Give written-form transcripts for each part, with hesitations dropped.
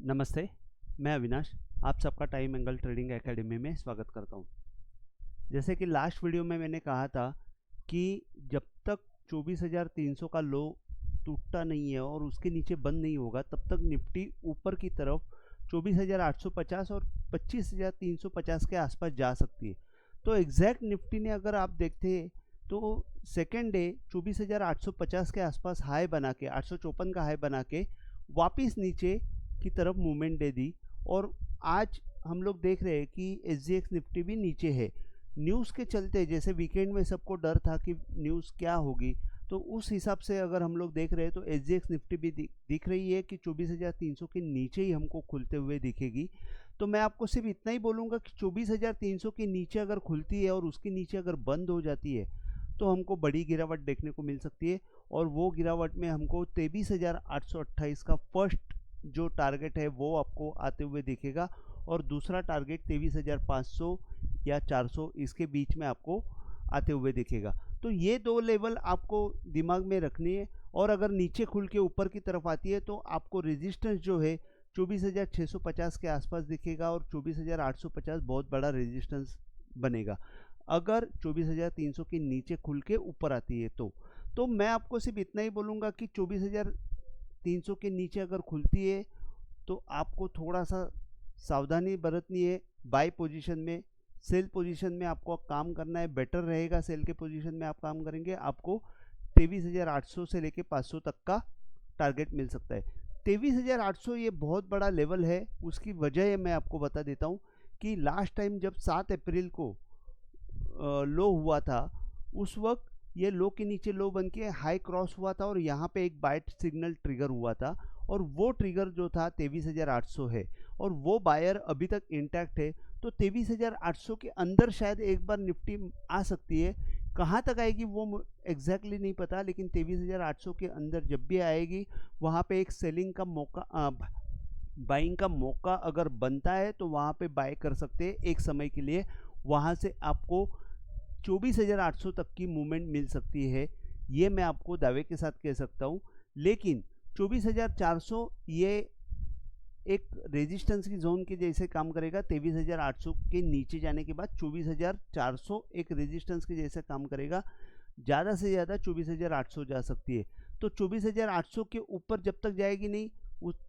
नमस्ते, मैं अविनाश। आप सबका टाइम एंगल ट्रेडिंग एकेडमी में स्वागत करता हूं। जैसे कि लास्ट वीडियो में मैंने कहा था कि जब तक 24,300 का लो टूटता नहीं है और उसके नीचे बंद नहीं होगा तब तक निफ्टी ऊपर की तरफ 24,850 और 25,350 के आसपास जा सकती है। तो एग्जैक्ट निफ्टी ने अगर आप देखते हैं तो सेकेंड डे 24,850 के आसपास हाई बना के 854 का हाई बना के वापिस नीचे की तरफ मूवमेंट दे दी। और आज हम लोग देख रहे हैं कि SGX निफ्टी भी नीचे है। न्यूज़ के चलते, जैसे वीकेंड में सबको डर था कि न्यूज़ क्या होगी, तो उस हिसाब से अगर हम लोग देख रहे हैं तो SGX निफ्टी भी दिख रही है कि 24,300 के नीचे ही हमको खुलते हुए दिखेगी। तो मैं आपको सिर्फ इतना ही बोलूँगा कि 24,300 के नीचे अगर खुलती है और उसके नीचे अगर बंद हो जाती है तो हमको बड़ी गिरावट देखने को मिल सकती है। और वो गिरावट में हमको 23,828 का फर्स्ट जो टारगेट है वो आपको आते हुए दिखेगा और दूसरा टारगेट 23,500 या 400 इसके बीच में आपको आते हुए दिखेगा। तो ये दो लेवल आपको दिमाग में रखनी है। और अगर नीचे खुल के ऊपर की तरफ आती है तो आपको रेजिस्टेंस जो है 24,650 के आसपास दिखेगा और 24,850 बहुत बड़ा रेजिस्टेंस बनेगा अगर 24,300 के नीचे खुल के ऊपर आती है। तो मैं आपको सिर्फ इतना ही बोलूँगा कि 24,300 के नीचे अगर खुलती है तो आपको थोड़ा सा सावधानी बरतनी है। बाय पोजीशन में, सेल पोजीशन में आपको काम करना है, बेटर रहेगा। सेल के पोजीशन में आप काम करेंगे, आपको 23,800 से लेके 500 तक का टारगेट मिल सकता है। 23,800 ये बहुत बड़ा लेवल है। उसकी वजह मैं आपको बता देता हूँ कि लास्ट टाइम जब 7 अप्रैल को लो हुआ था उस वक्त ये लो के नीचे लो बन के हाई क्रॉस हुआ था और यहाँ पे एक बाइट सिग्नल ट्रिगर हुआ था और वो ट्रिगर जो था 23,800 है और वो बायर अभी तक इंटैक्ट है। तो 23,800 के अंदर शायद एक बार निफ्टी आ सकती है। कहाँ तक आएगी वो एग्जैक्टली नहीं पता, लेकिन 23,800 के अंदर जब भी आएगी वहाँ पे एक सेलिंग का मौका, बाइंग का मौका अगर बनता है तो वहाँ पे बाय कर सकते हैं एक समय के लिए। वहाँ से आपको 24,800 तक की मूवमेंट मिल सकती है, ये मैं आपको दावे के साथ कह सकता हूँ। लेकिन 24,400 ये एक रेजिस्टेंस की जोन के जैसे काम करेगा। 23,800 के नीचे जाने के बाद 24,400 एक रेजिस्टेंस के जैसे काम करेगा। ज़्यादा से ज़्यादा 24,800 जा सकती है। तो 24,800 के ऊपर जब तक जाएगी नहीं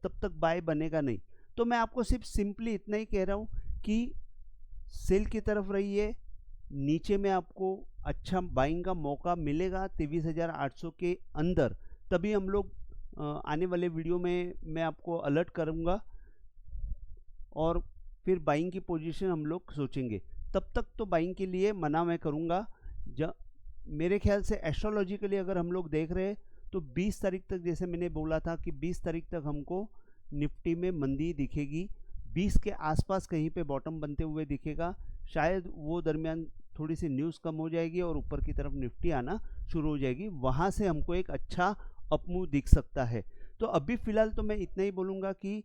तब तक बाय बनेगा नहीं। तो मैं आपको सिर्फ सिंपली इतना ही कह रहा हूँ कि सेल की तरफ रहिए, नीचे में आपको अच्छा बाइंग का मौका मिलेगा 23,800 के अंदर। तभी हम लोग आने वाले वीडियो में मैं आपको अलर्ट करूंगा और फिर बाइंग की पोजीशन हम लोग सोचेंगे। तब तक तो बाइंग के लिए मना मैं करूंगा। मेरे ख्याल से एस्ट्रोलॉजिकली अगर हम लोग देख रहे हैं तो 20 तारीख तक, जैसे मैंने बोला था कि 20 तारीख तक हमको निफ्टी में मंदी दिखेगी। 20 के आसपास कहीं पे बॉटम बनते हुए दिखेगा। शायद वो दरमियान थोड़ी सी न्यूज़ कम हो जाएगी और ऊपर की तरफ निफ्टी आना शुरू हो जाएगी। वहाँ से हमको एक अच्छा अपमूव दिख सकता है। तो अभी फ़िलहाल तो मैं इतना ही बोलूँगा कि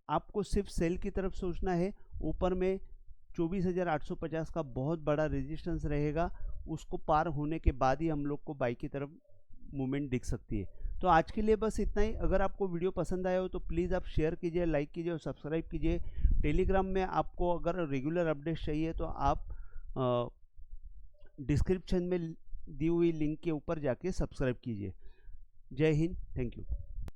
आपको सिर्फ सेल की तरफ सोचना है। ऊपर में 24,850 का बहुत बड़ा रेजिस्टेंस रहेगा, उसको पार होने के बाद ही हम लोग को बाई की तरफ मूवमेंट दिख सकती है। तो आज के लिए बस इतना ही। अगर आपको वीडियो पसंद आया हो तो प्लीज़ आप शेयर कीजिए, लाइक कीजिए और सब्सक्राइब कीजिए। टेलीग्राम में आपको अगर रेगुलर अपडेट चाहिए तो आप डिस्क्रिप्शन में दी हुई लिंक के ऊपर जाके सब्सक्राइब कीजिए। जय हिंद, थैंक यू।